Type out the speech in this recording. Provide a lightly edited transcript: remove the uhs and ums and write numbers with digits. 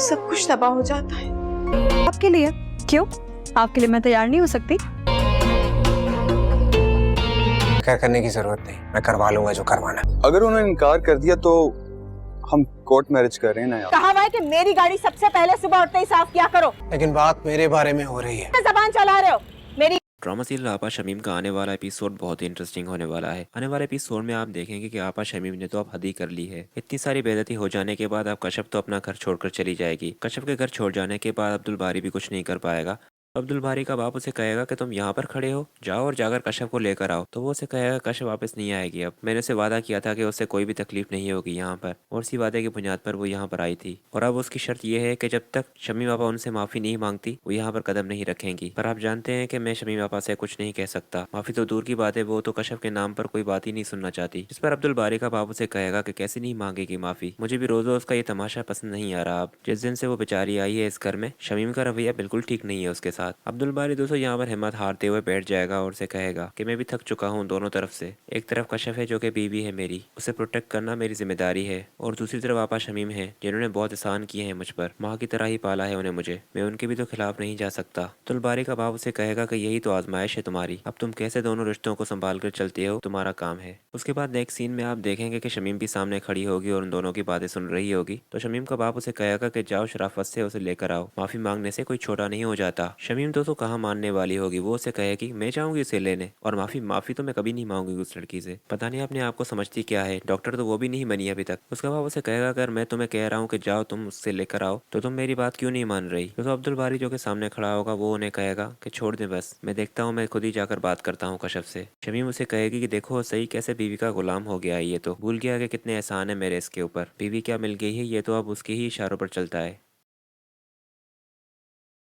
सब कुछ तबाह हो जाता है। आपके लिए? क्यों? आपके लिए मैं तैयार नहीं हो सकती? क्या करने की जरूरत नहीं, मैं करवा लूंगा जो करवाना। अगर उन्होंने इनकार कर दिया तो हम कोर्ट मैरिज कर रहे हैं ना यार। कहा हुआ है कि मेरी गाड़ी सबसे पहले सुबह उठते ही साफ किया करो। लेकिन बात मेरे बारे में हो रही है। जबान चला रहे हो मेरी। ड्रामा सीरियल आपा शमीम का आने वाला एपिसोड बहुत ही इंटरेस्टिंग होने वाला है। आने वाले एपिसोड में आप देखेंगे कि आपा शमीम ने तो अब हद ही कर ली है। इतनी सारी बेइज्जती हो जाने के बाद अब कश्यप तो अपना घर छोड़कर चली जाएगी। कश्यप के घर छोड़ जाने के बाद अब्दुल बारी भी कुछ नहीं कर पाएगा। अब्दुल बारी का बाप उसे कहेगा कि तुम यहाँ पर खड़े हो, जाओ और जाकर कश्यप को लेकर आओ। तो वो उसे कहेगा कश्यप वापस नहीं आएगी। अब मैंने उसे वादा किया था कि उससे कोई भी तकलीफ नहीं होगी यहाँ पर, और इसी वादे की बुनियाद पर वो यहाँ पर आई थी। और अब उसकी शर्त यह है कि जब तक शमीम पापा उनसे माफी नहीं मांगती वो यहाँ पर कदम नहीं रखेंगी। पर आप जानते हैं कि मैं शमीम पापा से कुछ नहीं कह सकता। माफी तो दूर की बात है, वो तो कश्यप के नाम पर कोई बात ही नहीं सुनना चाहती। जिस पर अब्दुल बारी का बाप उसे कहेगा कि कैसे नहीं मांगेगी माफी। मुझे भी रोज रोज का ये तमाशा पसंद नहीं आ रहा। अब जिस दिन से वो बेचारी आई है इस घर में, शमीम का रवैया बिल्कुल ठीक नहीं है उसके साथ। अब्दुल बारी दोस्तों यहाँ पर हिम्मत हारते हुए बैठ जाएगा और उसे कहेगा कि मैं भी थक चुका हूँ दोनों तरफ से। एक तरफ कश्यप है जो कि बीवी है मेरी, उसे प्रोटेक्ट करना मेरी जिम्मेदारी है, और दूसरी तरफ आपा शमीम है जिन्होंने बहुत एहसान किए हैं मुझ पर, माँ की तरह ही पाला है उन्हें मुझे। मैं उनके भी तो खिलाफ नहीं जा सकता। अब्दुल बारी का बाप उसे कहेगा कि यही तो आजमाइश है तुम्हारी, अब तुम कैसे दोनों रिश्तों को संभाल कर चलते हो, तुम्हारा काम है। उसके बाद नेक्स्ट सीन में आप देखेंगे कि शमीम भी सामने खड़ी होगी और उन दोनों की बातें सुन रही होगी। तो शमीम का बाप उसे कहेगा कि जाओ शराफत से उसे लेकर आओ, माफी मांगने से कोई छोटा नहीं हो जाता। शमीम तो कहाँ मानने वाली होगी, वो उसे कहेगी मैं जाऊंगी उसे लेने, और माफी तो मैं कभी नहीं मांगूंगी उस लड़की से। पता नहीं अपने आप को समझती क्या है, डॉक्टर तो वो भी नहीं बनी अभी तक। उसका बाप उसे कहेगा अगर मैं तुम्हें कह रहा हूँ कि जाओ तुम उससे लेकर आओ तो तुम मेरी बात क्यों नहीं मान रही। तो अब्दुल बारी जो के सामने खड़ा होगा वो उन्हें कहेगा कि छोड़ दे बस, मैं देखता हूँ, मैं खुद ही जाकर बात करता हूँ कश्यप से। शमीम उसे कहेगी कि देखो सही कैसे बीवी का गुलाम हो गया है, ये तो भूल गया कि कितने एहसान है मेरे इसके ऊपर। बीवी क्या मिल गई है, ये तो अब उसके ही इशारों पर चलता है।